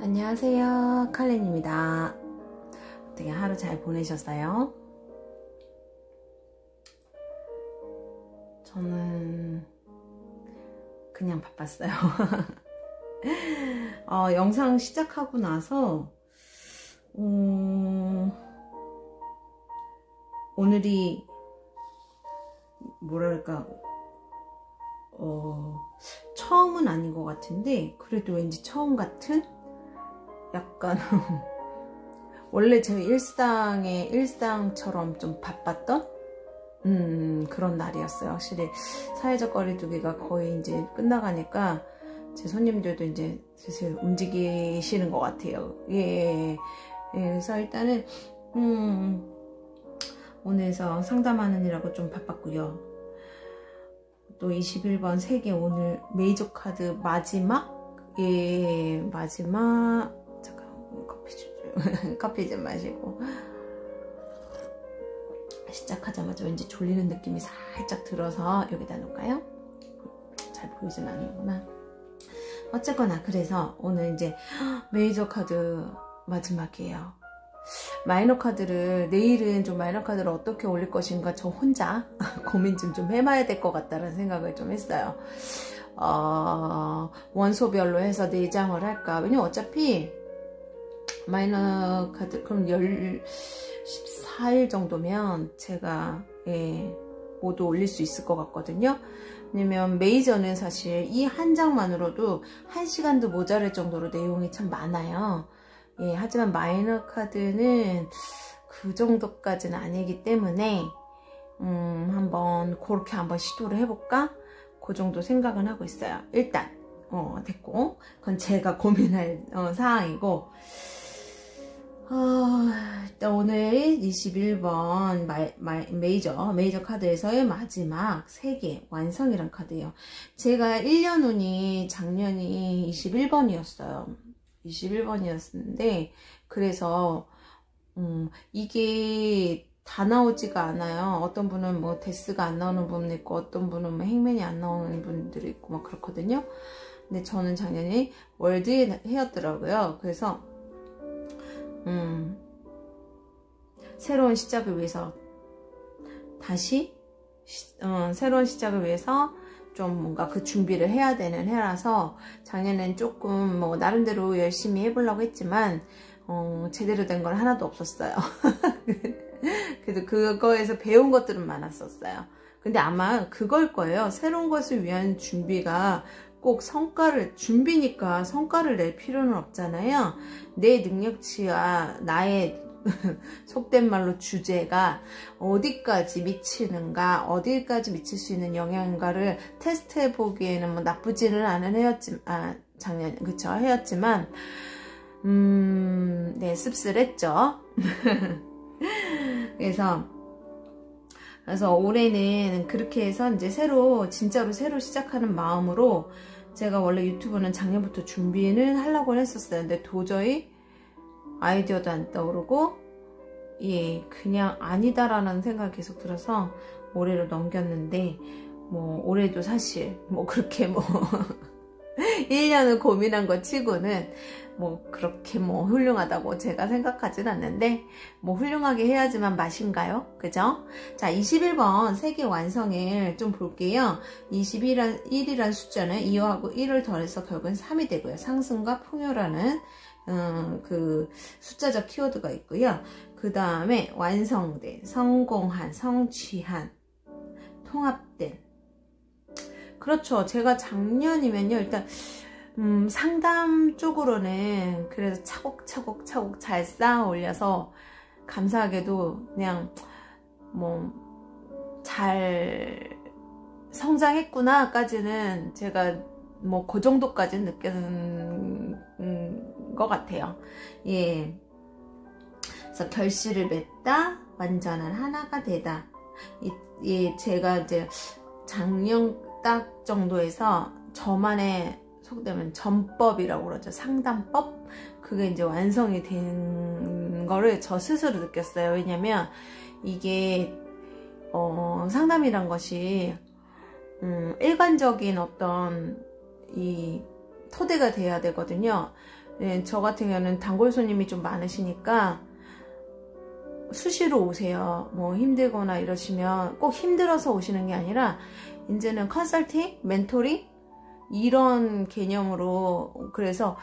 안녕하세요, 칼렌입니다. 어떻게 하루 잘 보내셨어요? 저는 그냥 바빴어요. 영상 시작하고 나서 오늘이 뭐랄까 처음은 아닌 것 같은데 그래도 왠지 처음 같은 약간 원래 제 일상처럼 좀 바빴던 그런 날이었어요. 확실히 사회적 거리두기가 거의 이제 끝나가니까 제 손님들도 이제 슬슬 움직이시는 것 같아요. 예. 그래서 일단은 오늘에서 상담하느라고 좀 바빴고요. 또 21번 세계 오늘 메이저 카드 마지막 잠깐 커피 좀 마시고 시작하자마자 왠지 졸리는 느낌이 살짝 들어서 여기다 놓을까요? 잘 보이진 않는구나. 어쨌거나 그래서 오늘 이제 메이저 카드 마지막이에요. 마이너 카드를 내일은 좀 마이너 카드를 어떻게 올릴 것인가 저 혼자 고민 좀 해봐야 될 것 같다는 생각을 좀 했어요. 원소별로 해서 4장을 할까. 왜냐면 어차피 마이너 카드 그럼 14일 정도면 제가 모두 올릴 수 있을 것 같거든요. 왜냐면 메이저는 사실 이 한 장만으로도 1시간도 모자랄 정도로 내용이 참 많아요. 하지만 마이너 카드는 그 정도까지는 아니기 때문에 그렇게 한번 시도를 해볼까? 그 정도 생각은 하고 있어요. 일단 됐고 그건 제가 고민할 사항이고 일단 오늘 21번 메이저 카드에서의 마지막 3개 완성이란 카드예요. 제가 1년 운이 작년이 21번이었어요. 21번이었는데 그래서 이게 다 나오지가 않아요. 어떤 분은 뭐 데스가 안 나오는 분 있고 어떤 분은 뭐 행맨이 안 나오는 분들이 있고 막 그렇거든요. 근데 저는 작년에 월드에 해였더라고요. 그래서 새로운 시작을 위해서 다시 새로운 시작을 위해서 좀 뭔가 그 준비를 해야 되는 해라서 작년엔 조금 뭐 나름대로 열심히 해보려고 했지만 제대로 된 건 하나도 없었어요. 그래도 그거에서 배운 것들은 많았었어요. 근데 아마 그걸 거예요. 새로운 것을 위한 준비가 꼭 준비니까 성과를 낼 필요는 없잖아요. 내 능력치와 나의 속된 말로 주제가 어디까지 미치는가, 어디까지 미칠 수 있는 영향인가를 테스트해 보기에는 뭐 나쁘지는 않은 작년, 그쵸? 해였지만, 네, 씁쓸했죠. 그래서 올해는 그렇게 해서 이제 진짜로 새로 시작하는 마음으로 제가 원래 유튜브는 작년부터 준비는 하려고 했었어요. 근데 도저히 아이디어도 안 떠오르고 그냥 아니다라는 생각이 계속 들어서 올해로 넘겼는데 뭐 올해도 사실 뭐 그렇게 뭐 1년을 고민한 것 치고는 뭐 그렇게 뭐 훌륭하다고 제가 생각하진 않는데 뭐 훌륭하게 해야지만 맛인가요? 그죠? 자, 21번 세계 완성을 좀 볼게요. 21이란 숫자는 2하고 1을 더해서 결국은 3이 되고요. 상승과 풍요라는 그 숫자적 키워드가 있고요. 그 다음에 완성된, 성공한, 성취한, 통합된. 그렇죠. 제가 작년이면요. 일단 상담 쪽으로는 그래서 차곡차곡 잘 쌓아 올려서 감사하게도 그냥 뭐 잘 성장했구나 까지는 제가 뭐 그 정도까지는 느끼는 것 같아요. 그래서 결실을 맺다, 완전한 하나가 되다. 제가 이제 작년 딱 정도에서 저만의 속되면 전법이라고 그러죠. 상담법? 그게 이제 완성이 된 거를 저 스스로 느꼈어요. 왜냐면 이게 상담이란 것이 일관적인 어떤 이 토대가 돼야 되거든요. 예, 저 같은 경우는 단골 손님이 좀 많으시니까 수시로 오세요. 뭐 힘들거나 이러시면 꼭 힘들어서 오시는 게 아니라 이제는 컨설팅, 멘토링 이런 개념으로 그래서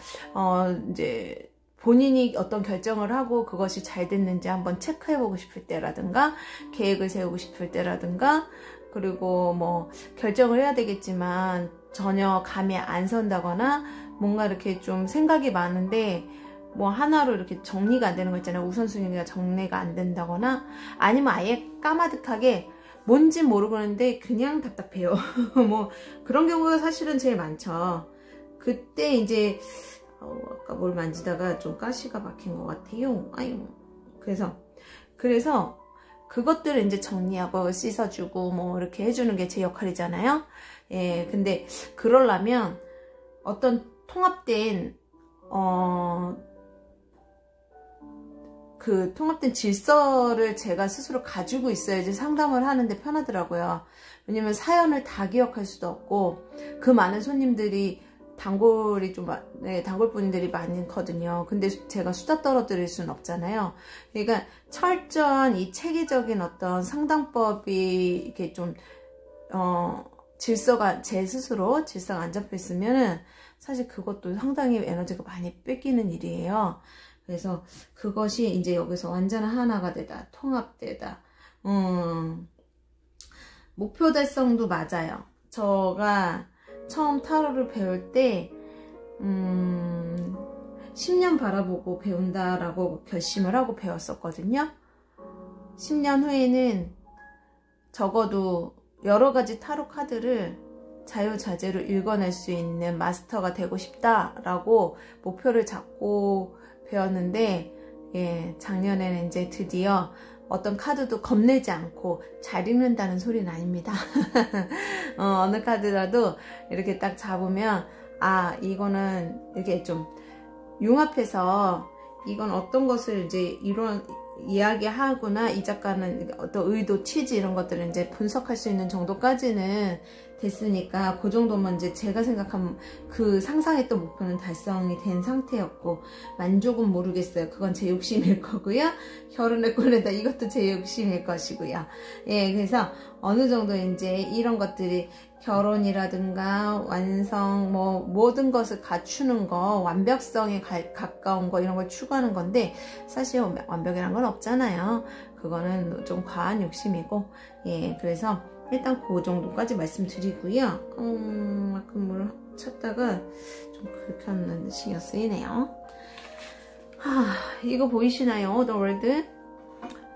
이제 본인이 어떤 결정을 하고 그것이 잘 됐는지 한번 체크해보고 싶을 때라든가 계획을 세우고 싶을 때라든가 그리고 뭐 결정을 해야 되겠지만 전혀 감이 안 선다거나 뭔가 이렇게 좀 생각이 많은데 뭐 하나로 이렇게 정리가 안 되는 거 있잖아요. 우선순위가 정리가 안 된다거나 아니면 아예 까마득하게 뭔진 모르겠는데 그냥 답답해요. 뭐 그런 경우가 사실은 제일 많죠. 그때 이제 아까 뭘 만지다가 좀 가시가 박힌 것 같아요. 아유. 그래서 그것들을 이제 정리하고 씻어주고 뭐 이렇게 해주는 게 제 역할이잖아요. 예, 근데 그러려면 어떤 통합된 그 통합된 질서를 제가 스스로 가지고 있어야지 상담을 하는데 편하더라고요. 왜냐면 사연을 다 기억할 수도 없고 그 많은 손님들이 단골분들이 많거든요. 근데 제가 수다 떨어뜨릴 수는 없잖아요. 그러니까 철저한 이 체계적인 어떤 상담법이 이렇게 좀 질서가 제 스스로 질서가 안 잡혀 있으면은 사실 그것도 상당히 에너지가 많이 뺏기는 일이에요. 그래서 그것이 이제 여기서 완전 하나가 되다, 통합되다. 목표 달성도 맞아요. 제가 처음 타로를 배울 때 10년 바라보고 배운다라고 결심을 하고 배웠었거든요. 10년 후에는 적어도 여러 가지 타로 카드를 자유자재로 읽어낼 수 있는 마스터가 되고 싶다라고 목표를 잡고 배웠는데, 예, 작년에는 이제 드디어 어떤 카드도 겁내지 않고 잘 읽는다는 소리는 아닙니다. 어느 카드라도 이렇게 딱 잡으면, 아, 이거는 이렇게 좀 융합해서 이건 어떤 것을 이제 이런 이야기하거나 이 작가는 어떤 의도, 취지 이런 것들을 이제 분석할 수 있는 정도까지는 됐으니까 그 정도면 이제 제가 생각한 그 상상했던 목표는 달성이 된 상태였고 만족은 모르겠어요. 그건 제 욕심일 거고요. 결혼을 꺼내다 이것도 제 욕심일 것이고요. 예, 그래서 어느 정도 이제 이런 것들이 결혼이라든가 완성 뭐 모든 것을 갖추는 거 완벽성에 가까운 거 이런 걸 추구하는 건데 사실 완벽이란 건 없잖아요. 그거는 좀 과한 욕심이고 예 그래서 일단 그 정도까지 말씀드리고요. 아까 뭘 찾다가 좀 불편한 신경 쓰이네요. 이거 보이시나요? The World?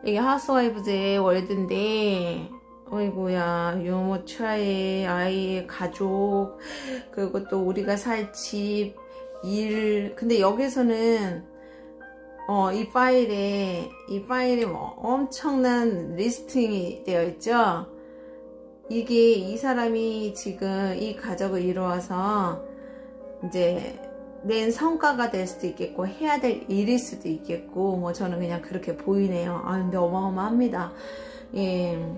이게 하우스와이브즈의 월드인데 어이구야 유모차에 아이의 가족 그리고 또 우리가 살 집, 일 근데 여기서는 이 파일에 뭐 엄청난 리스팅이 되어 있죠. 이게 이 사람이 지금 이 가족을 이루어서 이제 낸 성과가 될 수도 있겠고 해야 될 일일 수도 있겠고 뭐 저는 그냥 그렇게 보이네요. 근데 어마어마합니다. 예.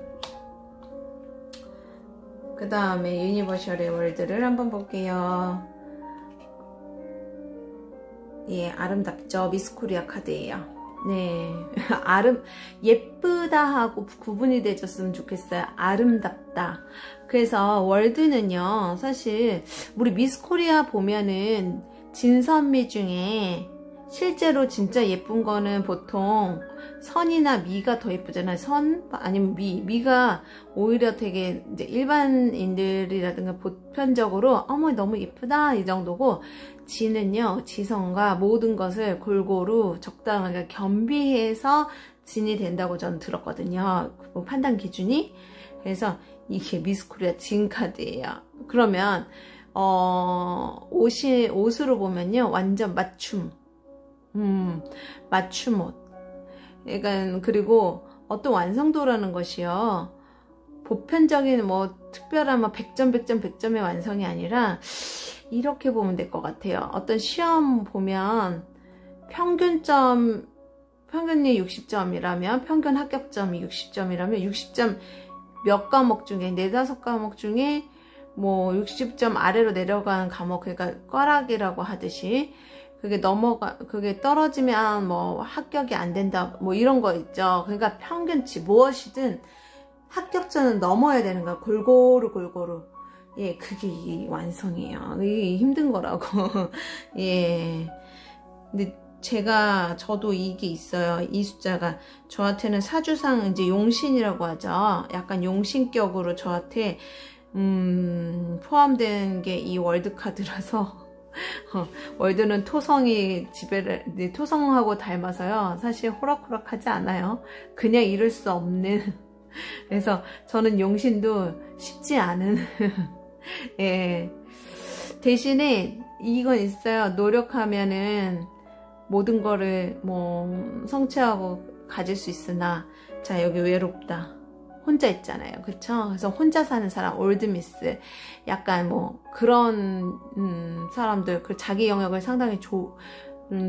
그 다음에 유니버셜의 월드를 한번 볼게요. 예, 아름답죠? 미스 코리아 카드예요. 네, 예쁘다 하고 구분이 되셨으면 좋겠어요. 아름답다. 그래서 월드는요, 사실 우리 미스 코리아 보면은 진선미 중에 실제로 진짜 예쁜 거는 보통 선이나 미가 더 예쁘잖아요. 선 아니면 미가 오히려 되게 이제 일반인들이라든가 보편적으로 어머 너무 예쁘다 이 정도고 진은요 지성과 모든 것을 골고루 적당하게 겸비해서 진이 된다고 저는 들었거든요. 뭐 판단 기준이. 그래서 이게 미스코리아 진 카드예요. 그러면 옷으로 보면요 완전 맞춤. 맞춤 옷. 그러니까 그리고 어떤 완성도라는 것이요. 보편적인 뭐 특별한 100점의 완성이 아니라 이렇게 보면 될 것 같아요. 어떤 시험 보면 평균이 60점이라면 평균 합격점이 60점이라면 60점 몇 과목 중에 4-5과목 중에 뭐 60점 아래로 내려가는 과목 그러니까 꽈락이라고 하듯이 그게 떨어지면 뭐 합격이 안 된다, 뭐 이런 거 있죠. 그러니까 평균치 무엇이든 합격점은 넘어야 되는 거야. 골고루. 예, 그게 이 완성이에요. 이게 힘든 거라고. 예. 근데 저도 이게 있어요. 이 숫자가 저한테는 사주상 이제 용신이라고 하죠. 약간 용신격으로 저한테 포함된 게 이 월드카드라서 월드는 토성이 토성하고 닮아서요. 사실 호락호락하지 않아요. 그냥 이룰 수 없는. 그래서 저는 용신도 쉽지 않은. 예. 대신에 이건 있어요. 노력하면은 모든 거를 뭐 성취하고 가질 수 있으나, 자, 여기 외롭다. 혼자 있잖아요. 그쵸? 그래서 혼자 사는 사람, 올드미스. 약간 뭐 그런 사람들, 그 자기 영역을 상당히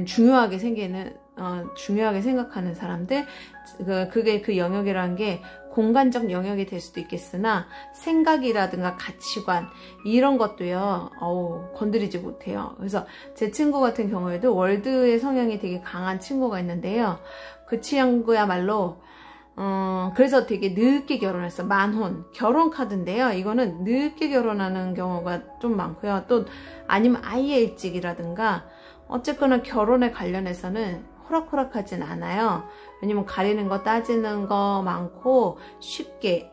중요하게 중요하게 생각하는 사람들, 그게 그 영역이라는 게 공간적 영역이 될 수도 있겠으나 생각이라든가 가치관 이런 것도요, 건드리지 못해요. 그래서 제 친구 같은 경우에도 월드의 성향이 되게 강한 친구가 있는데요. 그 친구야말로 그래서 되게 늦게 결혼했어. 만혼 결혼 카드인데요. 이거는 늦게 결혼하는 경우가 좀 많고요. 또 아니면 아예 일찍이라든가, 어쨌거나 결혼에 관련해서는 호락호락하진 않아요. 왜냐면 가리는 거 따지는 거 많고 쉽게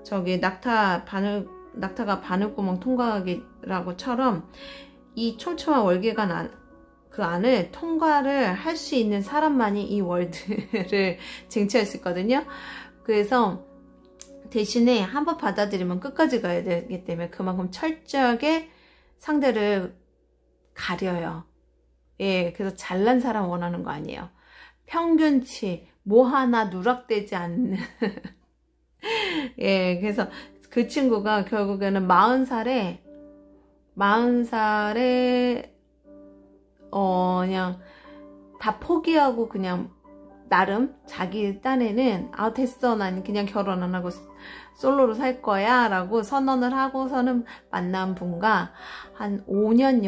저기 낙타가 바늘구멍 통과하기라고처럼 이 촘촘한 월계관 그 안을 통과를 할 수 있는 사람만이 이 월드를 쟁취할 수 있거든요. 그래서 대신에 한번 받아들이면 끝까지 가야 되기 때문에 그만큼 철저하게 상대를 가려요. 예, 그래서 잘난 사람 원하는 거 아니에요. 평균치 뭐 하나 누락되지 않는. 예, 그래서 그 친구가 결국에는 40살에 그냥 다 포기하고 그냥 나름 자기 딴에는 됐어, 난 그냥 결혼 안 하고 솔로로 살 거야 라고 선언을 하고서는 만난 분과 한 5년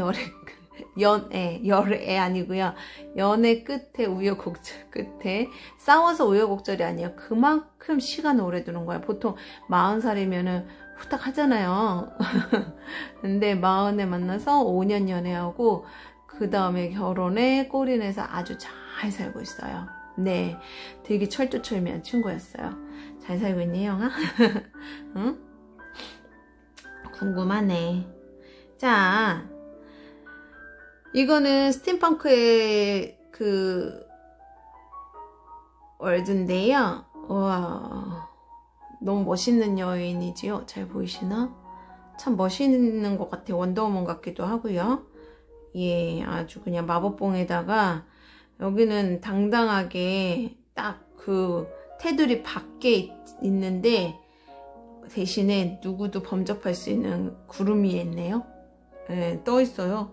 열애 아니고요. 연애 끝에 우여곡절 끝에 싸워서 우여곡절이 아니에요. 그만큼 시간을 오래 두는 거예요. 보통 40살이면은 후딱 하잖아요. 근데 40에 만나서 5년 연애하고 그 다음에 결혼에 골인해서 아주 잘 살고 있어요. 네, 되게 철두철미한 친구였어요. 잘 살고 있니, 영아? 응? 궁금하네. 자, 이거는 스팀펑크의 그 월드인데요. 와, 너무 멋있는 여인이지요. 잘 보이시나? 참 멋있는 것 같아요. 원더우먼 같기도 하고요. 예, 아주 그냥 마법봉에다가 여기는 당당하게 딱 그 테두리 밖에 있는데 대신에 누구도 범접할 수 있는 구름 위에 있네요. 예, 떠 있어요.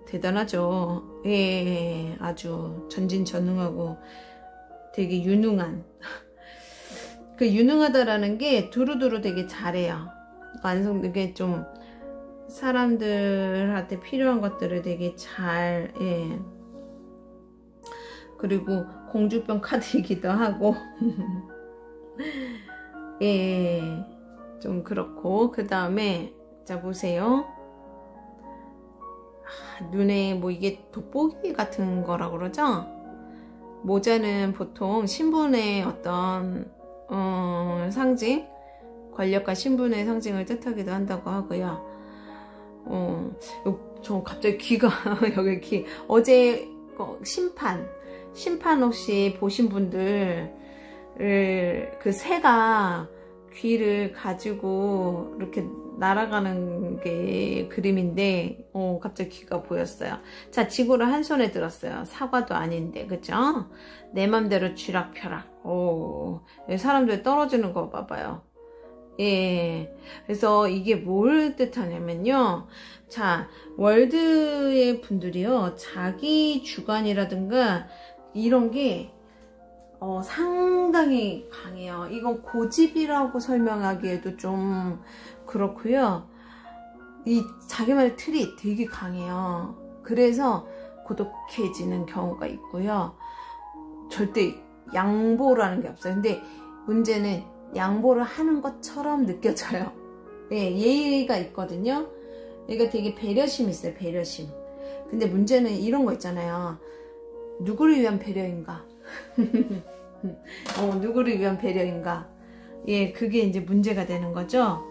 대단하죠. 예, 아주 전진전능하고 되게 유능한. 그 유능하다라는 게 두루두루 되게 잘해요. 완성되게 좀 사람들한테 필요한 것들을 되게 잘, 예. 그리고 공주병 카드이기도 하고. 예, 좀 그렇고. 그 다음에, 자, 보세요. 눈에 뭐 이게 돋보기 같은 거라 그러죠? 모자는 보통 신분의 어떤 상징, 권력과 신분의 상징을 뜻하기도 한다고 하고요. 저 갑자기 귀가 여기 어제 심판 혹시 보신 분들 그 새가 귀를 가지고 이렇게 날아가는 게 그림인데 갑자기 귀가 보였어요. 자, 지구를 한 손에 들었어요. 사과도 아닌데, 그죠? 내 맘대로 쥐락펴락. 사람들 떨어지는 거 봐봐요. 예, 그래서 이게 뭘 뜻하냐면요. 자, 월드의 분들이요, 자기 주관이라든가 이런 게 상당히 강해요. 이건 고집이라고 설명하기에도 좀 그렇고요. 이 자기만의 틀이 되게 강해요. 그래서 고독해지는 경우가 있고요. 절대 양보라는 게 없어요. 근데 문제는 양보를 하는 것처럼 느껴져요. 예, 예의가 있거든요. 그러니까 되게 배려심이 있어요. 배려심. 근데 문제는 이런 거 있잖아요. 누구를 위한 배려인가? 누구를 위한 배려인가? 예, 그게 이제 문제가 되는 거죠.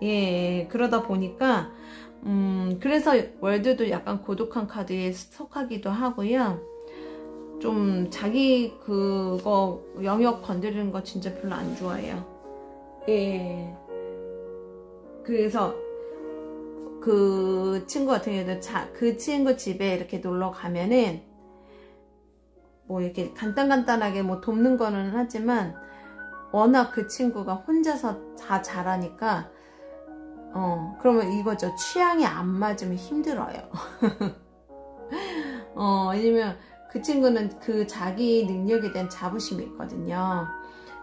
예, 그러다 보니까 그래서 월드도 약간 고독한 카드에 속하기도 하고요. 좀 자기 그거 영역 건드리는 거 진짜 별로 안 좋아해요. 예. 그래서 그 친구 같은 경우도 그 친구 집에 이렇게 놀러 가면은 뭐 이렇게 간단하게 뭐 돕는 거는 하지만 워낙 그 친구가 혼자서 다 잘하니까 그러면 이거죠. 취향이 안 맞으면 힘들어요. 왜냐면 그 친구는 그 자기 능력에 대한 자부심이 있거든요.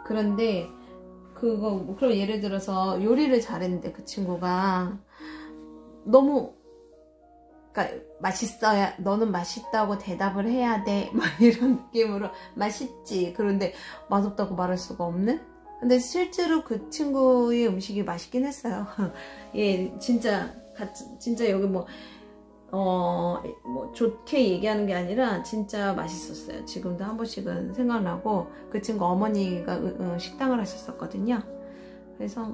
그런데 그럼 예를 들어서 요리를 잘했는데 그 친구가 너무 그러니까 맛있어야 너는 맛있다고 대답을 해야 돼 막 이런 느낌으로 맛있지. 그런데 맛없다고 말할 수가 없는? 근데 실제로 그 친구의 음식이 맛있긴 했어요. 예, 진짜 여기 뭐 좋게 얘기하는 게 아니라 진짜 맛있었어요. 지금도 한 번씩은 생각나고 그 친구 어머니가 식당을 하셨었거든요. 그래서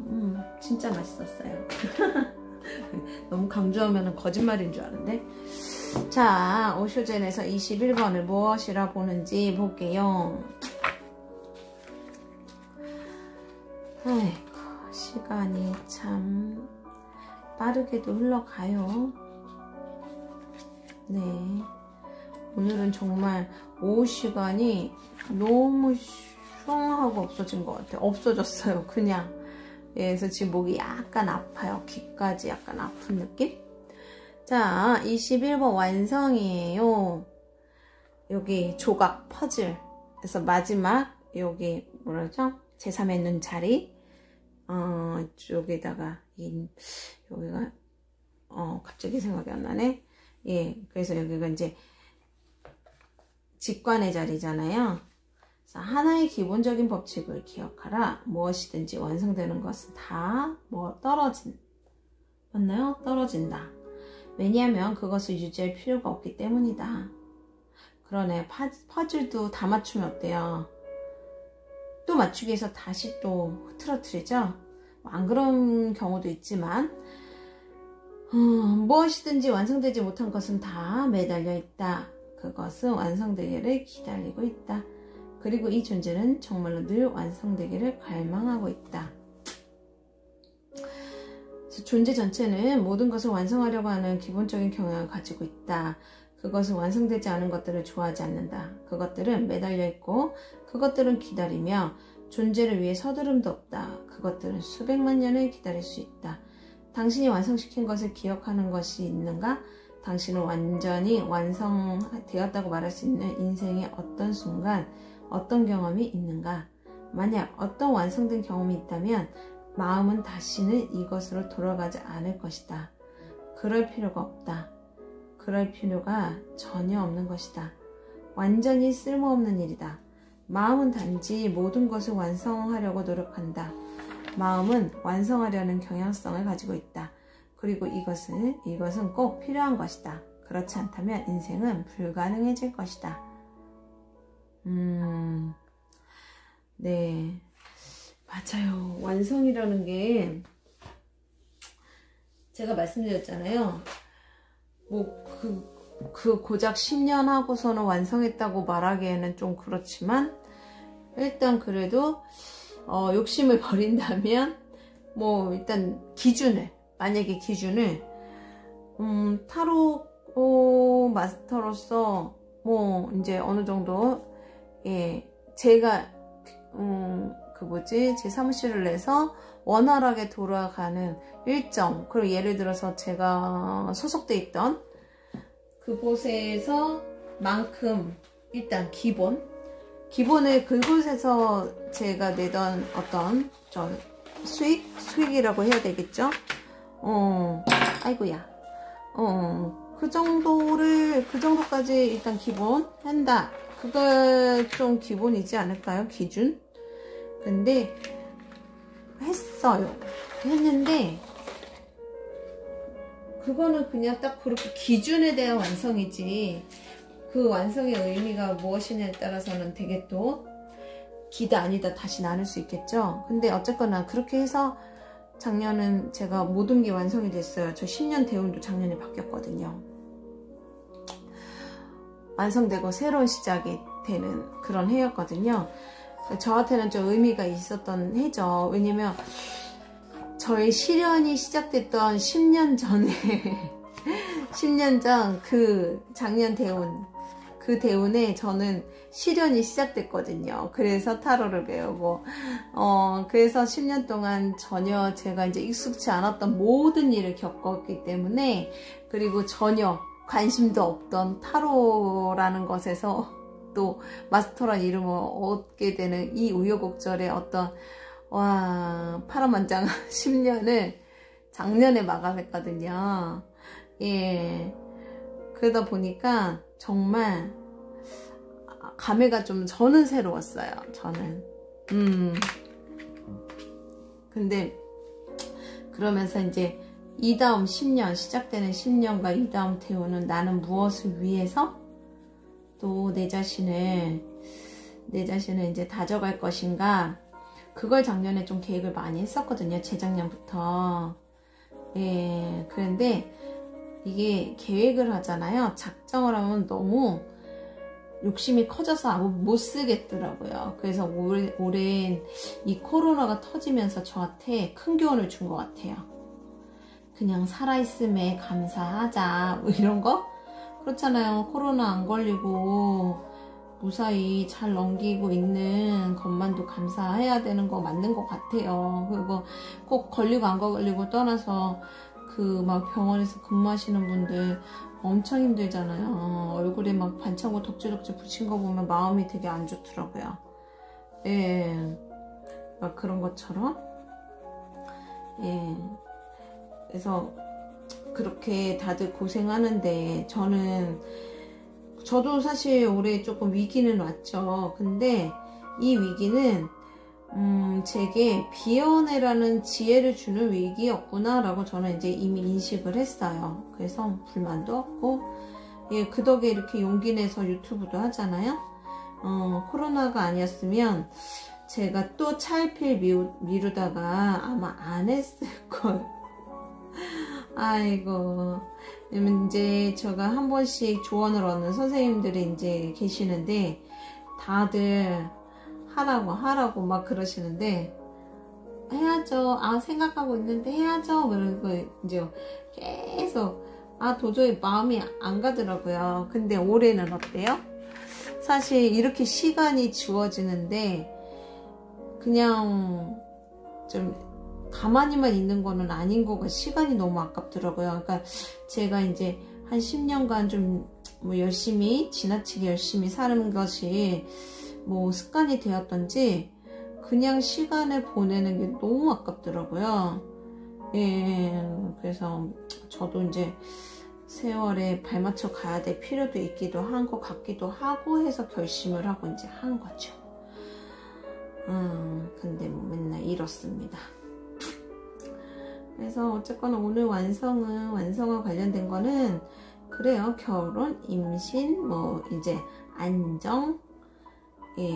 진짜 맛있었어요. 너무 강조하면 거짓말인 줄 아는데. 자, 오쇼젠에서 21번을 무엇이라 보는지 볼게요. 아이고, 시간이 참 빠르게도 흘러가요. 네, 오늘은 정말 오후 시간이 너무 숑하고 없어진 것 같아요. 없어졌어요, 그냥. 예, 그래서 지금 목이 약간 아파요. 귀까지 약간 아픈 느낌? 자, 21번 완성이에요. 여기 조각 퍼즐. 그래서 마지막 여기 뭐라죠? 제3의 눈자리. 여기다가 여기가 갑자기 생각이 안 나네. 예, 그래서 여기가 이제 직관의 자리잖아요. 그래서 하나의 기본적인 법칙을 기억하라. 무엇이든지 완성되는 것은 다 맞나요? 떨어진다. 왜냐하면 그것을 유지할 필요가 없기 때문이다. 그러네. 퍼즐도 다 맞추면 어때요? 또 맞추기 위해서 다시 또 흐트러뜨리죠? 안 그런 경우도 있지만 무엇이든지 완성되지 못한 것은 다 매달려 있다. 그것은 완성되기를 기다리고 있다. 그리고 이 존재는 정말로 늘 완성되기를 갈망하고 있다. 그래서 존재 전체는 모든 것을 완성하려고 하는 기본적인 경향을 가지고 있다. 그것은 완성되지 않은 것들을 좋아하지 않는다. 그것들은 매달려 있고 그것들은 기다리며 존재를 위해 서두름도 없다. 그것들은 수백만 년을 기다릴 수 있다. 당신이 완성시킨 것을 기억하는 것이 있는가? 당신은 완전히 완성되었다고 말할 수 있는 인생의 어떤 순간, 어떤 경험이 있는가? 만약 어떤 완성된 경험이 있다면 마음은 다시는 이것으로 돌아가지 않을 것이다. 그럴 필요가 없다. 그럴 필요가 전혀 없는 것이다. 완전히 쓸모없는 일이다. 마음은 단지 모든 것을 완성하려고 노력한다. 마음은 완성하려는 경향성을 가지고 있다. 그리고 이것은 꼭 필요한 것이다. 그렇지 않다면 인생은 불가능해질 것이다. 네, 맞아요. 완성이라는 게 제가 말씀드렸잖아요. 뭐 그 고작 10년 하고서는 완성했다고 말하기에는 좀 그렇지만 일단 그래도 욕심을 버린다면 뭐 일단 만약에 기준을 타로 마스터로서 뭐 이제 어느 정도 제가 제 사무실을 내서 원활하게 돌아가는 일정, 그리고 예를 들어서 제가 소속돼 있던 그곳에서 만큼 일단 기본을 그곳에서 제가 내던 어떤 수익이라고 해야 되겠죠? 아이고야. 그 정도까지 일단 기본 한다. 그거 좀 기본이지 않을까요? 기준? 근데 했는데 그거는 그냥 딱 그렇게 기준에 대한 완성이지, 그 완성의 의미가 무엇이냐에 따라서는 되게 또 기다 아니다 다시 나눌 수 있겠죠. 근데 어쨌거나 그렇게 해서 작년은 제가 모든 게 완성이 됐어요. 저 10년 대운도 작년에 바뀌었거든요. 완성되고 새로운 시작이 되는 그런 해였거든요. 저한테는 좀 의미가 있었던 해죠. 왜냐면 저의 시련이 시작됐던 10년 전에 10년 전 그 작년 대운, 그 대운에 저는 시련이 시작됐거든요. 그래서 타로를 배우고 그래서 10년 동안 전혀 제가 이제 익숙치 않았던 모든 일을 겪었기 때문에, 그리고 전혀 관심도 없던 타로라는 것에서 또 마스터란 이름을 얻게 되는 이 우여곡절의 어떤 파란만장한 10년을 작년에 마감했거든요. 예. 그러다 보니까 정말 감회가 좀 저는 새로웠어요. 저는. 근데 그러면서 이제 이 다음 10년, 시작되는 10년과 이 다음 태우는 나는 무엇을 위해서 또 내 자신을 이제 다져갈 것인가, 그걸 작년에 좀 계획을 많이 했었거든요. 재작년부터. 예, 그런데 이게 계획을 하잖아요. 작정을 하면 너무 욕심이 커져서 아무 못 쓰겠더라고요. 그래서 올해 이 코로나가 터지면서 저한테 큰 교훈을 준 것 같아요. 그냥 살아있음에 감사하자, 뭐 이런 거? 그렇잖아요. 코로나 안 걸리고 무사히 잘 넘기고 있는 것만도 감사해야 되는 거 맞는 것 같아요. 그리고 꼭 걸리고 안 걸리고 떠나서 그 막 병원에서 근무하시는 분들 엄청 힘들잖아요. 얼굴에 막 반창고 덕지덕지 붙인 거 보면 마음이 되게 안 좋더라고요. 예, 막 그런 것처럼. 예, 그래서 그렇게 다들 고생하는데 저도 사실 올해 조금 위기는 왔죠. 근데 이 위기는 제게 비연애라는 지혜를 주는 위기였구나 라고 저는 이제 이미 인식을 했어요. 그래서 불만도 없고, 예, 그 덕에 이렇게 용기 내서 유튜브도 하잖아요. 코로나가 아니었으면 제가 또 차일피일 미루다가 아마 안 했을걸. 아이고. 왜냐면 이제 제가 한 번씩 조언을 얻는 선생님들이 이제 계시는데, 다들 하라고 막 그러시는데, 해야죠. 생각하고 있는데 해야죠. 그러고 이제 계속, 도저히 마음이 안 가더라고요. 근데 올해는 어때요? 사실 이렇게 시간이 주어지는데, 그냥 좀 가만히만 있는 거는 아닌 거가 시간이 너무 아깝더라고요. 그러니까 제가 이제 한 10년간 좀 뭐 지나치게 열심히 사는 것이 뭐 습관이 되었던지 그냥 시간을 보내는 게 너무 아깝더라고요. 예, 그래서 저도 이제 세월에 발맞춰 가야 될 필요도 있기도 한 것 같기도 하고 해서 결심을 하고 이제 한 거죠. 근데 뭐 맨날 이렇습니다. 그래서 어쨌거나 오늘 완성과 관련된 거는 그래요. 결혼, 임신, 뭐 이제 안정. 예.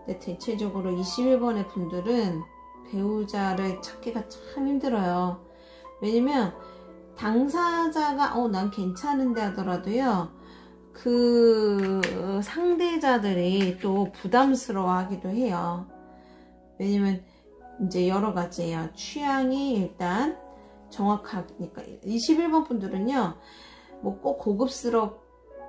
근데 대체적으로 21번의 분들은 배우자를 찾기가 참 힘들어요. 왜냐면 당사자가 난 괜찮은데 하더라도요, 그 상대자들이 또 부담스러워 하기도 해요. 왜냐면 이제 여러 가지예요. 취향이 일단 정확하니까. 21번 분들은요, 뭐 꼭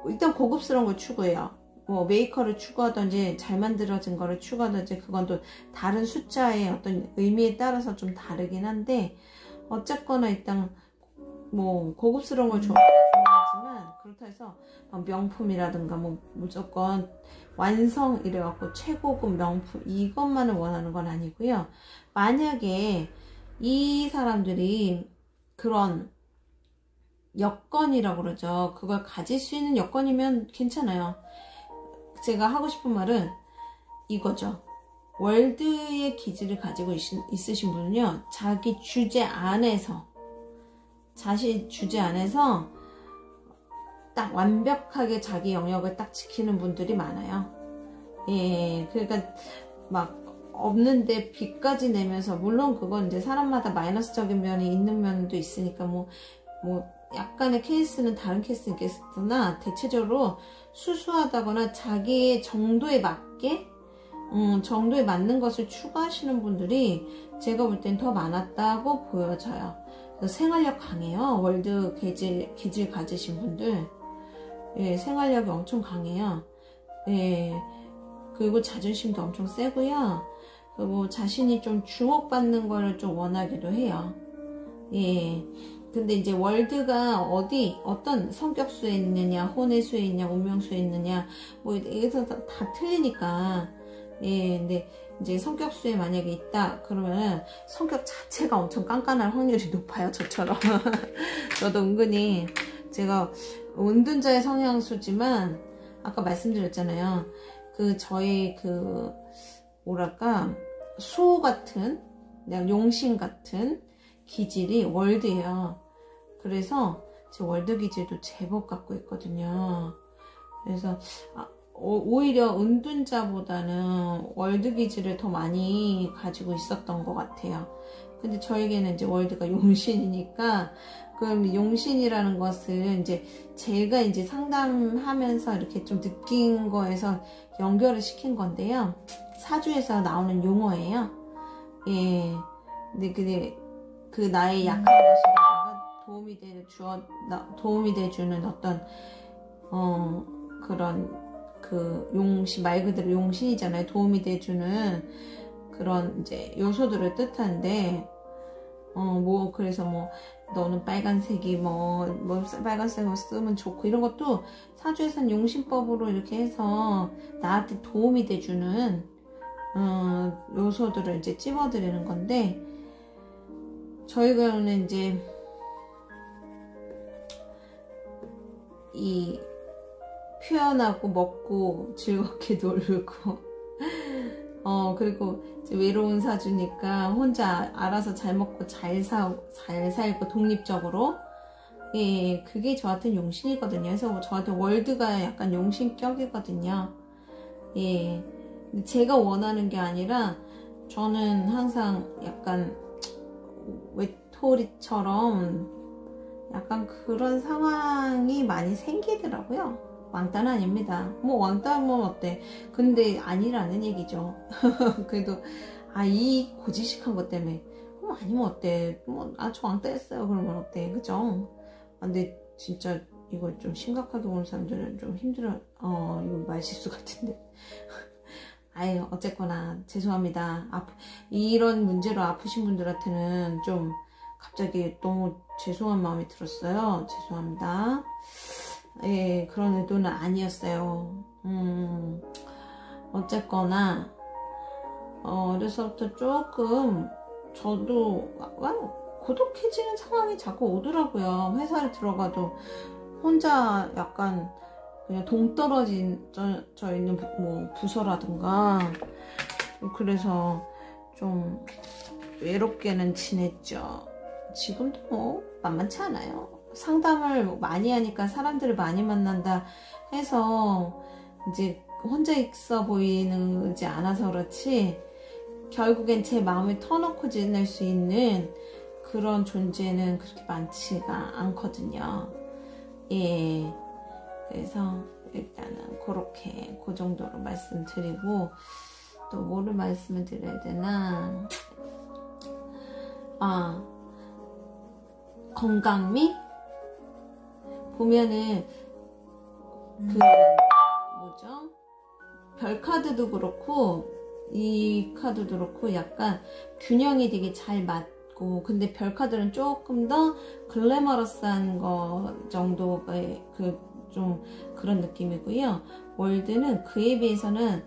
일단 고급스러운 걸 추구해요. 뭐 메이커를 추구하든지 잘 만들어진 거를 추구하든지, 그건 또 다른 숫자의 어떤 의미에 따라서 좀 다르긴 한데, 어쨌거나 일단 뭐 고급스러운 걸 좋아하지만, 그렇다 해서 명품이라든가 뭐 무조건 완성 이래갖고 최고급 명품 이것만을 원하는 건 아니고요. 만약에 이 사람들이 그런 여건이라고 그러죠. 그걸 가질 수 있는 여건이면 괜찮아요. 제가 하고 싶은 말은 이거죠. 월드의 기질을 가지고 있으신 분은요, 자기 주제 안에서, 자신 주제 안에서 딱 완벽하게 자기 영역을 딱 지키는 분들이 많아요. 예, 그러니까 막 없는데 빚까지 내면서, 물론 그건 이제 사람마다 마이너스적인 면이 있는 면도 있으니까 뭐 약간의 케이스는 다른 케이스는 있겠으나, 대체적으로 수수하다거나 자기의 정도에 맞게 정도에 맞는 것을 추구하시는 분들이 제가 볼 땐 더 많았다고 보여져요. 그래서 생활력 강해요. 월드 기질 가지신 분들. 예, 생활력이 엄청 강해요. 예, 그리고 자존심도 엄청 세고요. 그리고 자신이 좀 주목받는 거를 좀 원하기도 해요. 예. 근데 이제 월드가 어떤 성격수에 있느냐, 혼의수에 있냐, 운명수에 있느냐, 뭐 여기서 다 틀리니까. 예, 근데 이제 성격수에 만약에 있다 그러면 성격 자체가 엄청 깐깐할 확률이 높아요. 저처럼. 저도 은근히, 제가 은둔자의 성향수지만 아까 말씀드렸잖아요. 저의 뭐랄까, 수호 같은, 그냥 용신 같은 기질이 월드예요. 그래서 제 월드 기질도 제법 갖고 있거든요. 그래서 오히려 은둔자보다는 월드 기질을 더 많이 가지고 있었던 것 같아요. 근데 저에게는 이제 월드가 용신이니까, 그럼 용신이라는 것을 이제 제가 이제 상담하면서 이렇게 좀 느낀 거에서 연결을 시킨 건데요. 사주에서 나오는 용어예요. 예. 근데 그 나의 약한 것이라든가 도움이 돼주는 어떤 그런 용신, 말 그대로 용신이잖아요. 도움이 돼주는 그런 이제 요소들을 뜻하는데, 그래서 너는 빨간색이 빨간색을 쓰면 좋고, 이런 것도 사주에서는 용신법으로 이렇게 해서 나한테 도움이 돼주는 요소들을 이제 찝어드리는 건데, 저희가는 이제 이 표현하고 먹고 즐겁게 놀고 그리고 이제 외로운 사주니까 혼자 알아서 잘 먹고 잘 살고 독립적으로, 예, 그게 저한테는 용신이거든요. 그래서 저한테 월드가 약간 용신격이거든요. 예, 제가 원하는 게 아니라 저는 항상 약간 외톨이처럼 약간 그런 상황이 많이 생기더라고요. 왕따는 아닙니다. 왕따면 어때? 근데 아니라는 얘기죠. 그래도 이 고지식한 것 때문에 아니면 어때? 저 왕따했어요. 그러면 어때? 그죠? 근데 진짜 이걸 좀 심각하게 보는 사람들은 좀 힘들어. 이거 말실수 같은데. 어쨌거나 죄송합니다. 이런 문제로 아프신 분들한테는 좀 갑자기 너무 죄송한 마음이 들었어요. 죄송합니다. 예, 그런 의도는 아니었어요. 어쨌거나 어려서부터 조금 저도 고독해지는 상황이 자꾸 오더라고요. 회사를 들어가도 혼자 약간 그냥 동떨어져 있는 부서라든가, 그래서 좀 외롭게는 지냈죠. 지금도 만만치 않아요. 상담을 많이 하니까 사람들을 많이 만난다 해서 이제 혼자 있어 보이지 않아서 그렇지, 결국엔 제 마음을 터놓고 지낼 수 있는 그런 존재는 그렇게 많지가 않거든요. 예. 그래서 일단은 그렇게 그 정도로 말씀드리고, 또 뭐를 말씀을 드려야 되나, 건강미? 보면은 별 카드도 그렇고 이 카드도 그렇고 약간 균형이 되게 잘 맞고, 근데 별 카드는 조금 더 글래머러스한 거 정도의 좀 그런 느낌이고요. 월드는 그에 비해서는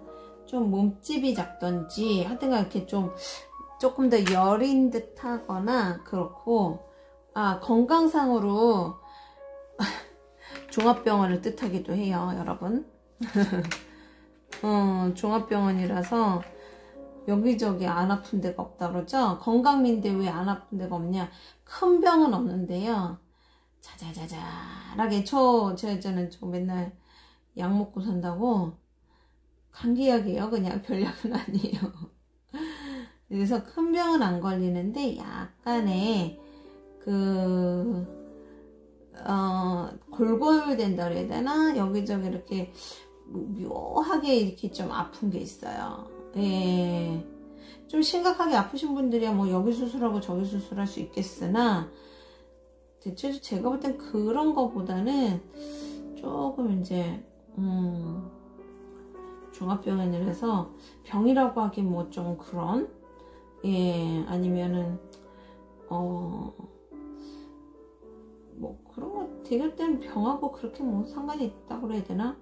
좀 몸집이 작던지 하여튼간 이렇게 조금 더 여린 듯 하거나 그렇고, 건강상으로 종합병원을 뜻하기도 해요, 여러분. 종합병원이라서 여기저기 안 아픈 데가 없다 그러죠. 건강민데 왜 안 아픈 데가 없냐. 큰 병은 없는데요, 자자자잘하게 저는 맨날 약 먹고 산다고. 감기약이에요, 그냥. 별약은 아니에요. 그래서 큰 병은 안 걸리는데 약간의 골골된다 그래야 되나? 여기저기 이렇게 묘하게 이렇게 좀 아픈 게 있어요. 예. 좀 심각하게 아프신 분들이야 뭐 여기 수술하고 저기 수술할 수 있겠으나, 대체로 제가 볼 땐 그런 거보다는 조금 이제 종합병원이라서 병이라고 하기 뭐 좀 그런, 예, 아니면은 뭐 그런 거 대결 때는 병하고 그렇게 뭐 상관이 있다고 그래야 되나?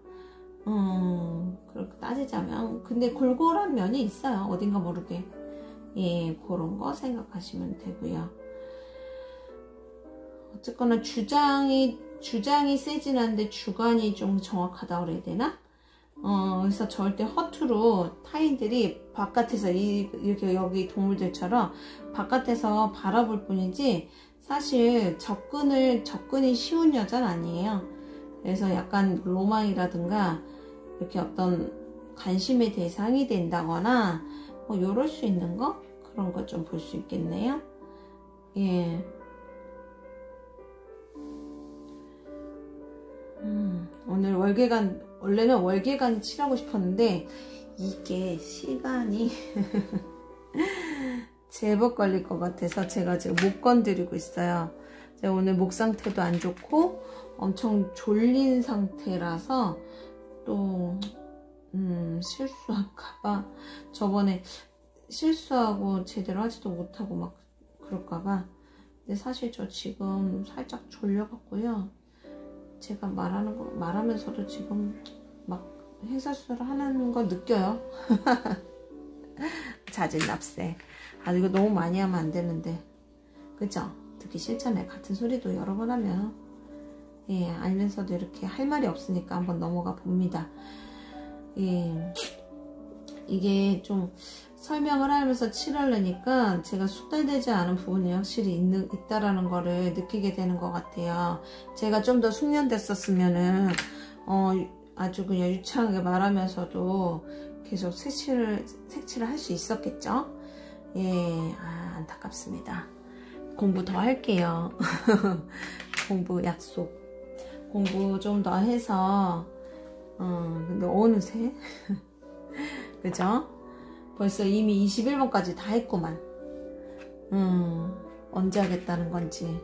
그렇게 따지자면. 근데 골골한 면이 있어요, 어딘가 모르게. 예, 그런 거 생각하시면 되고요. 어쨌거나 주장이 세진 않는데 주관이 좀 정확하다고 그래야 되나? 그래서 절대 허투루 타인들이 바깥에서 이렇게 여기 동물들처럼 바깥에서 바라볼 뿐이지 사실 접근이 쉬운 여자는 아니에요. 그래서 약간 로망이라든가 이렇게 어떤 관심의 대상이 된다거나 뭐 이럴 수 있는 거, 그런 거 좀 볼 수 있겠네요. 예. 오늘 원래는 월계관 칠하고 싶었는데 이게 시간이 제법 걸릴 것 같아서 제가 지금 못 건드리고 있어요. 제가 오늘 목 상태도 안 좋고 엄청 졸린 상태라서 또 실수할까봐, 저번에 실수하고 제대로 하지도 못하고 막 그럴까봐. 근데 사실 저 지금 살짝 졸려갖고요, 제가 말하면서도 지금 막 해설수를 하는 거 느껴요. 자진납세. 이거 너무 많이 하면 안 되는데, 그죠? 듣기 싫잖아요, 같은 소리도 여러 번 하면. 예, 알면서도 이렇게 할 말이 없으니까 한번 넘어가 봅니다. 예, 이게 좀 설명을 하면서 칠하려니까 제가 숙달되지 않은 부분이 확실히 있다라는 거를 느끼게 되는 것 같아요. 제가 좀 더 숙련됐었으면은 아주 그냥 유창하게 말하면서도 계속 색칠을 할 수 있었겠죠. 예, 안타깝습니다. 공부 더 할게요. 공부 약속. 공부 좀 더 해서, 근데 어느새, 그죠? 벌써 이미 21번까지 다 했구만. 언제 하겠다는 건지.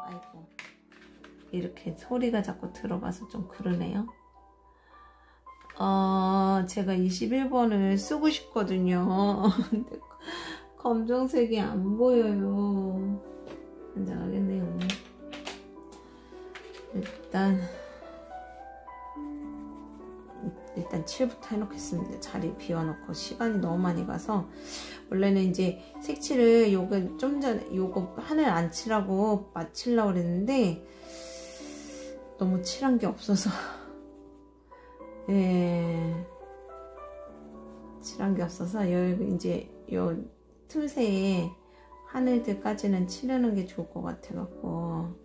아이고. 이렇게 소리가 자꾸 들어가서 좀 그러네요. 제가 21번을 쓰고 싶거든요. 근데 검정색이 안 보여요. 한장하겠네요. 일단 7부터 해놓겠습니다. 자리 비워놓고 시간이 너무 많이 가서. 원래는 이제 색칠을 요거 좀 전에 요거 하늘 안 칠하고 마치려고 그랬는데 너무 칠한 게 없어서 예, 칠한 게 없어서 이제 요 틈새에 하늘들까지는 칠하는 게 좋을 것 같아 갖고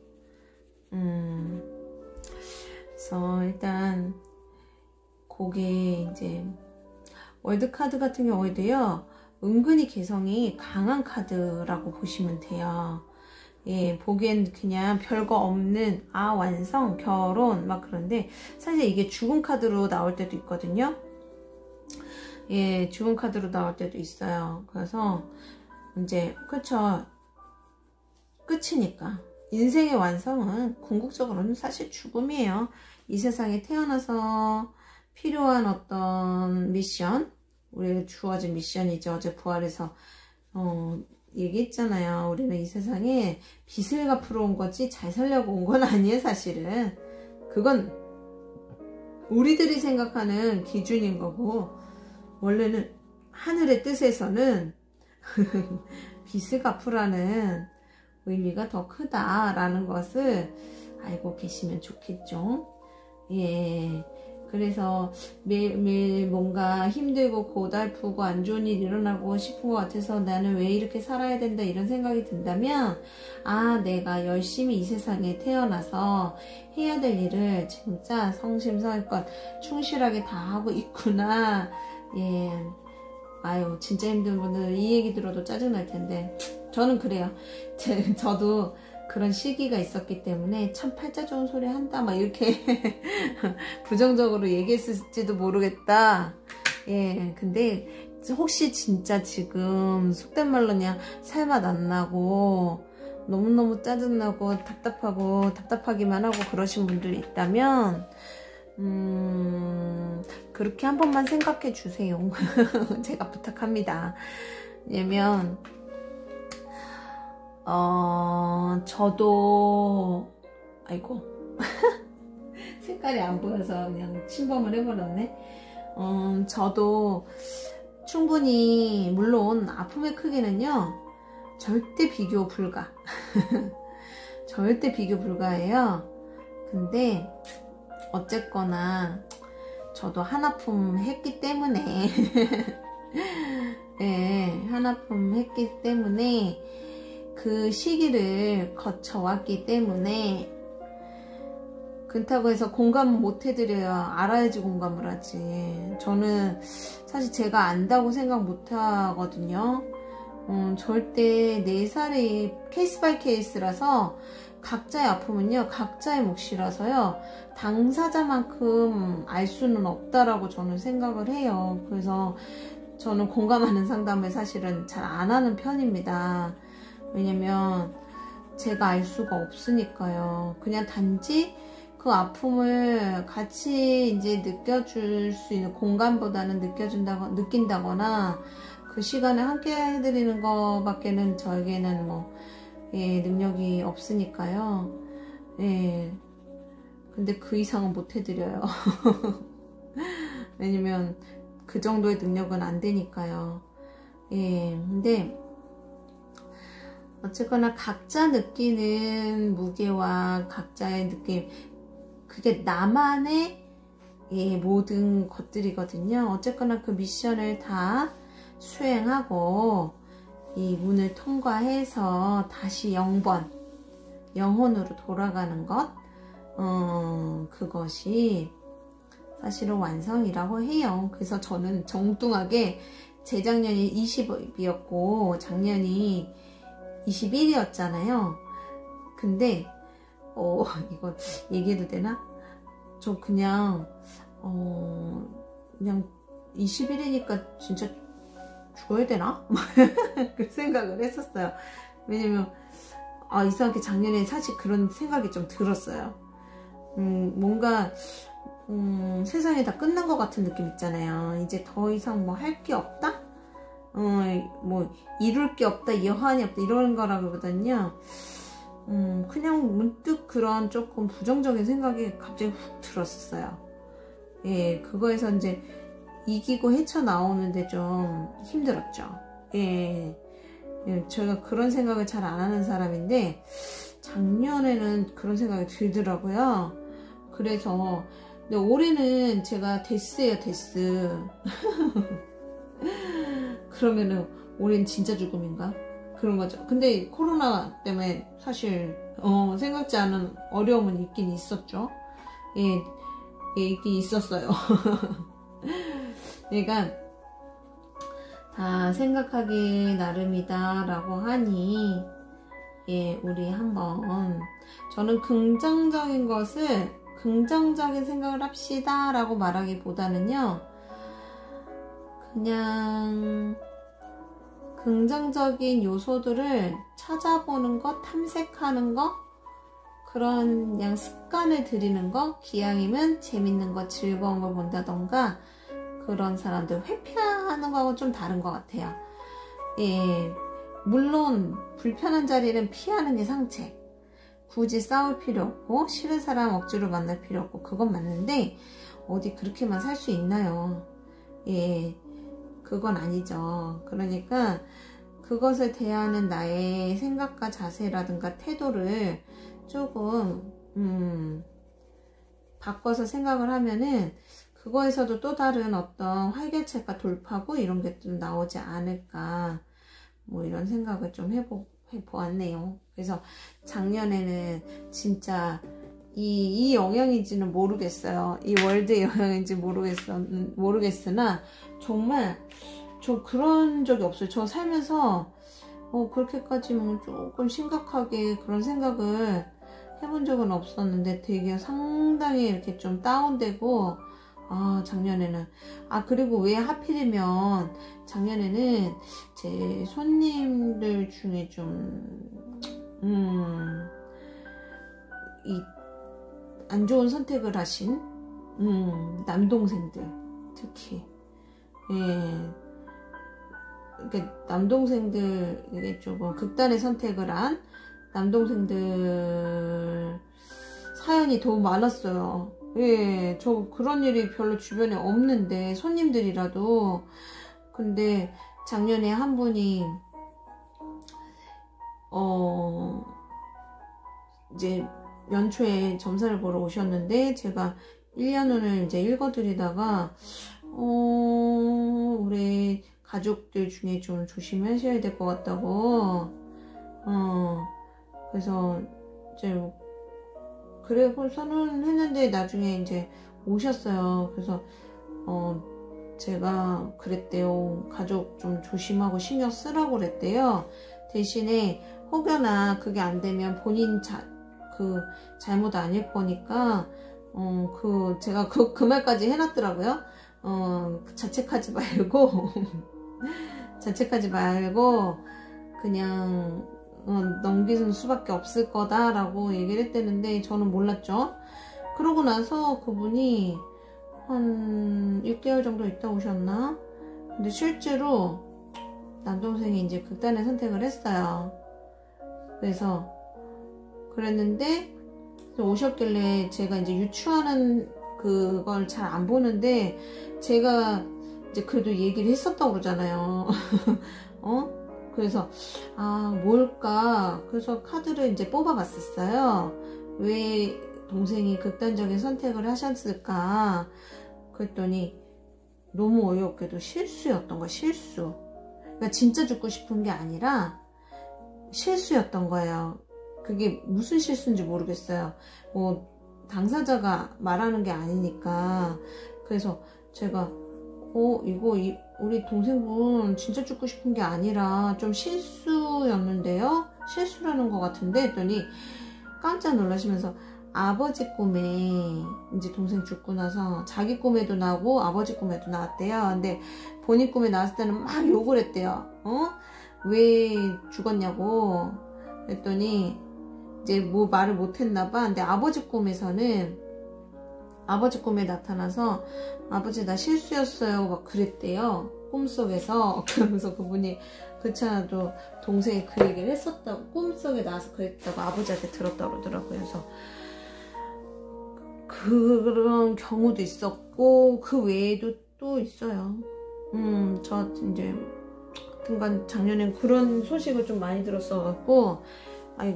그래서 일단 그게 이제 월드카드 같은 경우에도요, 은근히 개성이 강한 카드라고 보시면 돼요. 예, 보기엔 그냥 별거 없는 완성, 결혼 막 그런데 사실 이게 죽은 카드로 나올 때도 있거든요. 예, 죽은 카드로 나올 때도 있어요. 그래서 이제 그쵸, 끝이니까 인생의 완성은 궁극적으로는 사실 죽음이에요. 이 세상에 태어나서 필요한 어떤 미션, 우리에게 주어진 미션이죠. 어제 부활해서 얘기했잖아요. 우리는 이 세상에 빚을 갚으러 온 거지 잘 살려고 온 건 아니에요. 사실은 그건 우리들이 생각하는 기준인 거고, 원래는 하늘의 뜻에서는 빚을 갚으라는 의미가 더 크다라는 것을 알고 계시면 좋겠죠. 예. 그래서 매일매일 뭔가 힘들고 고달프고 안 좋은 일 일어나고 싶은 것 같아서 나는 왜 이렇게 살아야 된다 이런 생각이 든다면, 아, 내가 열심히 이 세상에 태어나서 해야 될 일을 진짜 성심성의껏 충실하게 다 하고 있구나. 예. 아유, 진짜 힘든 분들 이 얘기 들어도 짜증날 텐데 저는 그래요. 저도 그런 시기가 있었기 때문에 참 팔자 좋은 소리 한다 막 이렇게 부정적으로 얘기했을지도 모르겠다. 예, 근데 혹시 진짜 지금 속된 말로 그냥 살맛 안 나고 너무너무 짜증나고 답답하기만 하고 그러신 분들이 있다면 그렇게 한 번만 생각해 주세요. 제가 부탁합니다. 왜냐면 저도 아이고 색깔이 안 보여서 그냥 침범을 해버렸네. 저도 충분히 물론 아픔의 크기는요 절대 비교 불가. 절대 비교 불가예요. 근데 어쨌거나 저도 한아픔 했기 때문에 네, 한아픔 했기 때문에 그 시기를 거쳐왔기 때문에 그렇다고 해서 공감 못 해드려요. 알아야지 공감을 하지. 저는 사실 제가 안다고 생각 못 하거든요. 절대 4살이 케이스 바이 케이스라서 각자의 아픔은요 각자의 몫이라서요 당사자만큼 알 수는 없다라고 저는 생각을 해요. 그래서 저는 공감하는 상담을 사실은 잘 안 하는 편입니다. 왜냐면 제가 알 수가 없으니까요. 그냥 단지 그 아픔을 같이 이제 느껴줄 수 있는 공감보다는 느낀다거나 그 시간에 함께 해드리는 것밖에는 저에게는 뭐 예, 능력이 없으니까요. 예. 근데 그 이상은 못 해드려요. 왜냐면 그 정도의 능력은 안 되니까요. 예. 근데 어쨌거나 각자 느끼는 무게와 각자의 느낌, 그게 나만의 예, 모든 것들이거든요. 어쨌거나 그 미션을 다 수행하고 이 문을 통과해서 다시 영혼으로 돌아가는 것, 그것이 사실은 완성이라고 해요. 그래서 저는 정뚱하게 재작년이 20이었고 작년이 21이었잖아요. 근데 이거 얘기해도 되나? 저 그냥 21이니까 진짜 죽어야 되나? 그 생각을 했었어요. 왜냐면 이상하게 작년에 사실 그런 생각이 좀 들었어요. 뭔가 세상이 다 끝난 것 같은 느낌 있잖아요. 이제 더 이상 뭐 할 게 없다? 뭐 이룰 게 없다, 여한이 없다 이런 거라기보다는요 그냥 문득 그런 조금 부정적인 생각이 갑자기 훅 들었어요. 예, 그거에서 이제 이기고 헤쳐나오는데 좀 힘들었죠. 예, 제가 그런 생각을 잘 안 하는 사람인데 작년에는 그런 생각이 들더라고요. 그래서 근데 올해는 제가 데스예요, 데스. 그러면은 올해는 진짜 죽음인가? 그런 거죠. 근데 코로나 때문에 사실 생각지 않은 어려움은 있긴 있었죠. 예, 있긴 있었어요. 그러니까 다 생각하기 나름이다 라고 하니 예, 우리 한번 저는 긍정적인 것을 긍정적인 생각을 합시다 라고 말하기보다는요 그냥 긍정적인 요소들을 찾아보는 것, 탐색하는 것, 그런 그냥 습관을 들이는 것, 기왕이면 재밌는 것, 즐거운 걸 본다던가 그런 사람들 회피하는 거하고 좀 다른 것 같아요. 예, 물론 불편한 자리는 피하는 게 상책. 굳이 싸울 필요 없고 싫은 사람 억지로 만날 필요 없고 그건 맞는데 어디 그렇게만 살 수 있나요? 예, 그건 아니죠. 그러니까 그것을 대하는 나의 생각과 자세라든가 태도를 조금 바꿔서 생각을 하면은 그거에서도 또 다른 어떤 활개체가 돌파구 이런 게 좀 나오지 않을까, 뭐 이런 생각을 좀 해보았네요. 그래서 작년에는 진짜 이 영향인지는 모르겠어요. 이 월드의 영향인지 모르겠으나 정말 저 그런 적이 없어요. 저 살면서 그렇게까지 뭐 조금 심각하게 그런 생각을 해본 적은 없었는데 되게 상당히 이렇게 좀 다운되고, 작년에는 그리고 왜 하필이면 작년에는 제 손님들 중에 좀 안 좋은 선택을 하신 남동생들, 특히 그러니까 남동생들, 이게 조금 극단의 선택을 한 남동생들 사연이 더 많았어요. 저 그런 일이 별로 주변에 없는데, 손님들이라도. 근데 작년에 한 분이 이제 연초에 점사를 보러 오셨는데, 제가 1년운을 이제 읽어드리다가 우리 가족들 중에 좀 조심하셔야 될 것 같다고. 그래서 이제 그래 선언했는데 나중에 이제 오셨어요. 그래서 제가 그랬대요. 가족 좀 조심하고 신경 쓰라고 그랬대요. 대신에 혹여나 그게 안 되면 본인 잘못 아닐 거니까 제가 그 말까지 해놨더라고요. 자책하지 말고 그냥 넘기는 수밖에 없을 거다라고 얘기를 했대는데 저는 몰랐죠. 그러고 나서 그분이 한 6개월 정도 있다 오셨나? 근데 실제로 남동생이 이제 극단의 선택을 했어요. 그래서 그랬는데 오셨길래 제가 이제 유추하는 그걸 잘 안 보는데, 제가 이제 그래도 얘기를 했었다고 그러잖아요. 그래서 뭘까? 그래서 카드를 이제 뽑아봤었어요. 왜 동생이 극단적인 선택을 하셨을까? 그랬더니 너무 어이없게도 실수였던 거야. 실수. 그러니까 진짜 죽고 싶은 게 아니라 실수였던 거예요. 그게 무슨 실수인지 모르겠어요. 뭐 당사자가 말하는 게 아니니까. 그래서 제가 우리 동생분 진짜 죽고 싶은 게 아니라 좀 실수였는데요? 실수라는 것 같은데? 했더니 깜짝 놀라시면서 아버지 꿈에 이제 동생 죽고 나서 자기 꿈에도 나오고 아버지 꿈에도 나왔대요. 근데 본인 꿈에 나왔을 때는 막 욕을 했대요. 왜 죽었냐고. 그랬더니 이제 뭐 말을 못 했나봐. 근데 아버지 꿈에서는 아버지 꿈에 나타나서 아버지 나 실수였어요 막 그랬대요. 꿈속에서. 그러면서 그분이 그렇잖아도 동생이 그 얘기를 했었다고, 꿈속에 나와서 그랬다고 아버지한테 들었다고 그러더라고요. 그래서 그런 경우도 있었고 그 외에도 또 있어요. 저 이제 하여튼간 작년엔 그런 소식을 좀 많이 들었어갖고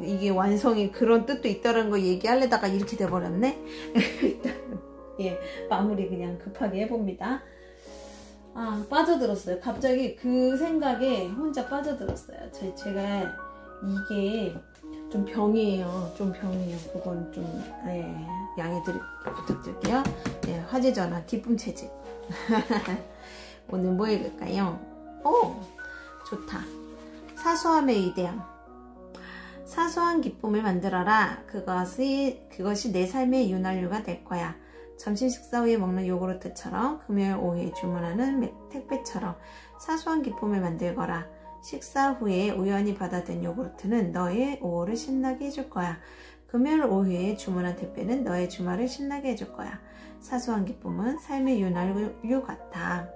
이게 완성이 그런 뜻도 있다는 거 얘기하려다가 이렇게 돼버렸네. 일단 마무리 그냥 급하게 해봅니다. 빠져들었어요. 갑자기 그 생각에 혼자 빠져들었어요. 제가 이게 좀 병이에요. 그건 좀 양해 부탁드릴게요. 화제전화 기쁨 채집. 오늘 뭐 읽을까요? 좋다. 사소함의 위대함. 사소한 기쁨을 만들어라. 그것이 내 삶의 윤활유가 될 거야. 점심 식사 후에 먹는 요구르트처럼, 금요일 오후에 주문하는 택배처럼 사소한 기쁨을 만들거라. 식사 후에 우연히 받아든 요구르트는 너의 오후를 신나게 해줄 거야. 금요일 오후에 주문한 택배는 너의 주말을 신나게 해줄 거야. 사소한 기쁨은 삶의 윤활유 같아.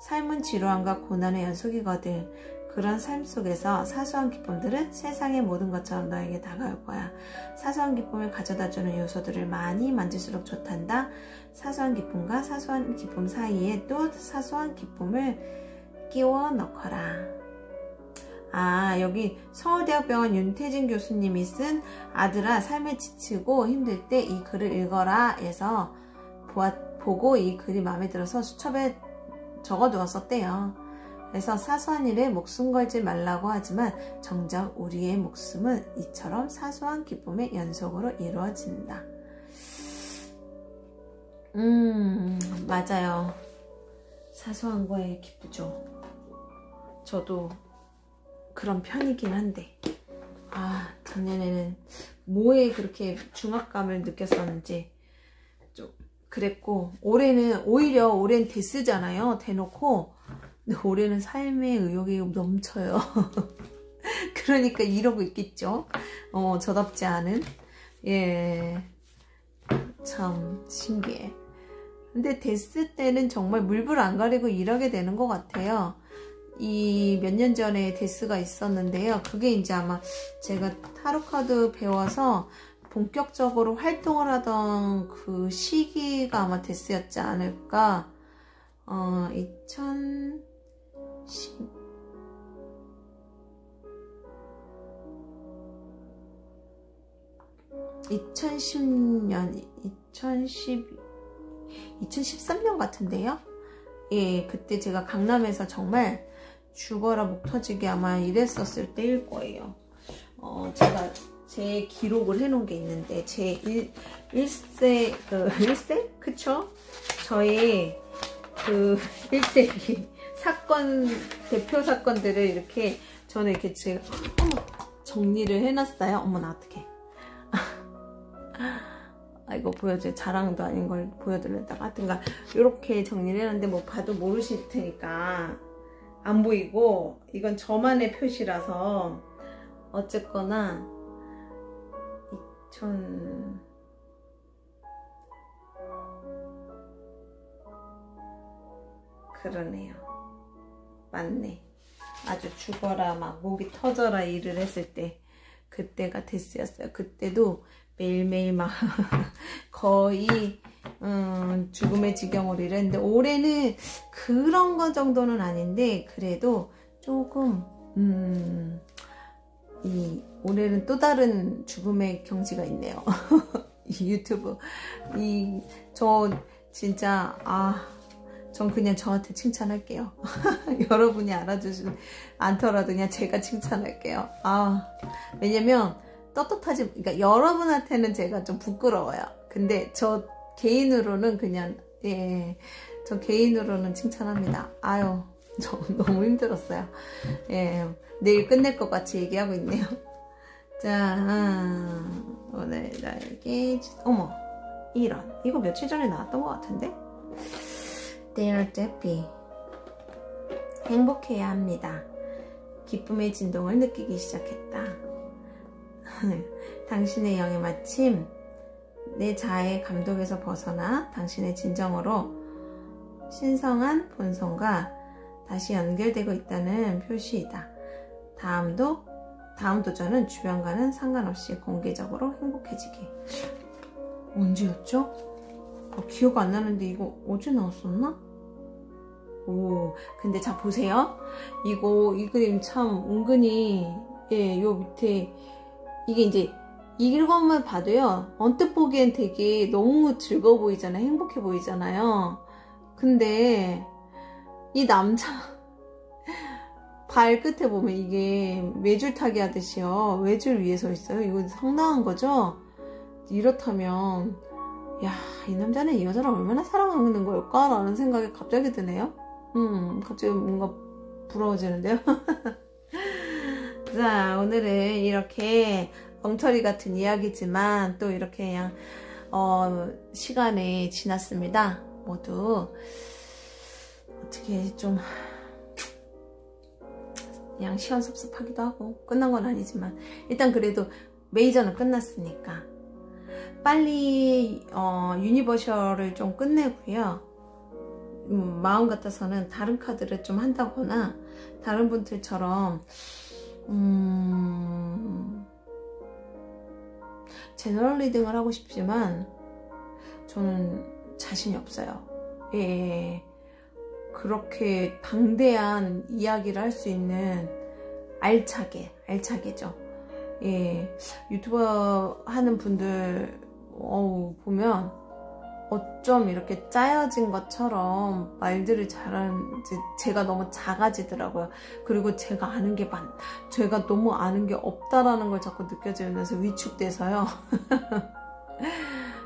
삶은 지루함과 고난의 연속이거든. 그런 삶 속에서 사소한 기쁨들은 세상의 모든 것처럼 너에게 다가올 거야. 사소한 기쁨을 가져다주는 요소들을 많이 만질수록 좋단다. 사소한 기쁨과 사소한 기쁨 사이에 또 사소한 기쁨을 끼워 넣거라. 아, 여기 서울대학병원 윤태진 교수님이 쓴 아들아 삶에 지치고 힘들 때 이 글을 읽어라 에서 보고 이 글이 마음에 들어서 수첩에 적어두었었대요. 그래서 사소한 일에 목숨 걸지 말라고 하지만 정작 우리의 목숨은 이처럼 사소한 기쁨의 연속으로 이루어진다. 맞아요. 사소한 거에 기쁘죠. 저도 그런 편이긴 한데, 아, 작년에는 뭐에 그렇게 중압감을 느꼈었는지 좀 그랬고, 올해는 데스잖아요. 대놓고. 근데 올해는 삶의 의욕이 넘쳐요. 그러니까 이러고 있겠죠. 저답지 않은. 예. 참 신기해. 근데 데스 때는 정말 물불 안 가리고 일하게 되는 것 같아요. 이 몇 년 전에 데스가 있었는데요. 그게 이제 아마 제가 타로카드 배워서 본격적으로 활동을 하던 그 시기가 아마 데스였지 않을까. 2013년 같은데요. 예, 그때 제가 강남에서 정말 죽어라 목 터지게 아마 일했었을 때일 거예요. 제가 제 기록을 해놓은 게 있는데, 제 1세, 1세? 그쵸? 저의 그 1세 사건, 대표 사건들을 이렇게, 저는 이렇게 제가, 정리를 해놨어요. 어머나, 어떡해. 아, 이거 보여줘요. 자랑도 아닌 걸 보여드렸다가. 하여튼가, 이렇게 정리를 해놨는데, 뭐 봐도 모르실 테니까. 안 보이고, 이건 저만의 표시라서, 어쨌거나, 그러네요. 맞네. 아주 죽어라, 막 목이 터져라 일을 했을 때, 그때가 데스였어요. 그때도 매일매일 막, 거의, 죽음의 지경으로 일했는데, 올해는 그런 거 정도는 아닌데, 그래도 조금, 올해는 또 다른 죽음의 경지가 있네요. 이 유튜브. 저 진짜, 전 그냥 저한테 칭찬할게요. 여러분이 알아주지 않더라도 그냥 제가 칭찬할게요. 왜냐면, 그러니까 여러분한테는 제가 좀 부끄러워요. 근데 저 개인으로는 그냥, 저 개인으로는 칭찬합니다. 저 너무 힘들었어요. 예, 내일 끝낼 것 같이 얘기하고 있네요. 자, 오늘 날개, 어머, 이거 며칠 전에 나왔던 것 같은데? Dear Debbie, 행복해야 합니다. 기쁨의 진동을 느끼기 시작했다. 당신의 영이 마침 내 자아의 감독에서 벗어나 당신의 진정으로 신성한 본성과 다시 연결되고 있다는 표시이다. 다음 도전은 주변과는 상관없이 공개적으로 행복해지기. 언제였죠? 기억 안 나는데 이거 어제 나왔었나? 근데 자 보세요. 이 그림 참 은근히, 요 밑에 이게 이제 이것만 봐도요, 언뜻 보기엔 되게 너무 즐거워 보이잖아요. 행복해 보이잖아요. 근데 이 남자 발끝에 보면 이게 외줄 타기 하듯이요, 외줄 위에 서 있어요. 이거 상당한 거죠. 이렇다면 이 남자는 이 여자를 얼마나 사랑하는 걸까? 라는 생각이 갑자기 드네요. 갑자기 뭔가 부러워지는데요. 자, 오늘은 이렇게 엉터리 같은 이야기지만 또 이렇게 그냥 시간이 지났습니다. 모두 어떻게 좀 그냥 시원섭섭하기도 하고, 끝난 건 아니지만 일단 그래도 메이저는 끝났으니까 빨리 유니버셜을 좀 끝내고요. 마음 같아서는 다른 카드를 좀 한다거나 다른 분들처럼 제너럴 리딩을 하고 싶지만 저는 자신이 없어요. 그렇게 방대한 이야기를 할 수 있는 알차게죠. 예, 유튜버 하는 분들 보면 어쩜 이렇게 짜여진 것처럼 말들을 잘하는지 제가 너무 작아지더라고요. 그리고 제가 너무 아는 게 없다라는 걸 자꾸 느껴지면서 위축돼서요.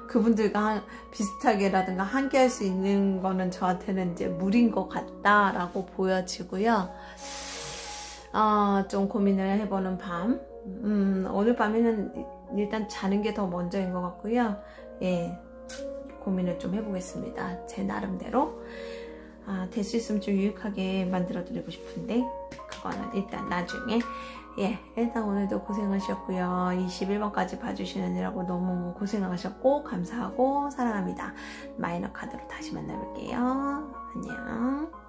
그분들과 비슷하게라든가 함께 할 수 있는 거는 저한테는 이제 무리인 것 같다라고 보여지고요. 좀 고민을 해보는 밤. 오늘 밤에는 일단 자는 게 더 먼저인 것 같고요. 예, 고민을 좀 해보겠습니다. 제 나름대로. 될 수 있으면 좀 유익하게 만들어 드리고 싶은데 그거는 일단 나중에. 예, 일단 오늘도 고생하셨고요. 21번까지 봐주시느라고 너무 고생하셨고 감사하고 사랑합니다. 마이너 카드로 다시 만나볼게요. 안녕.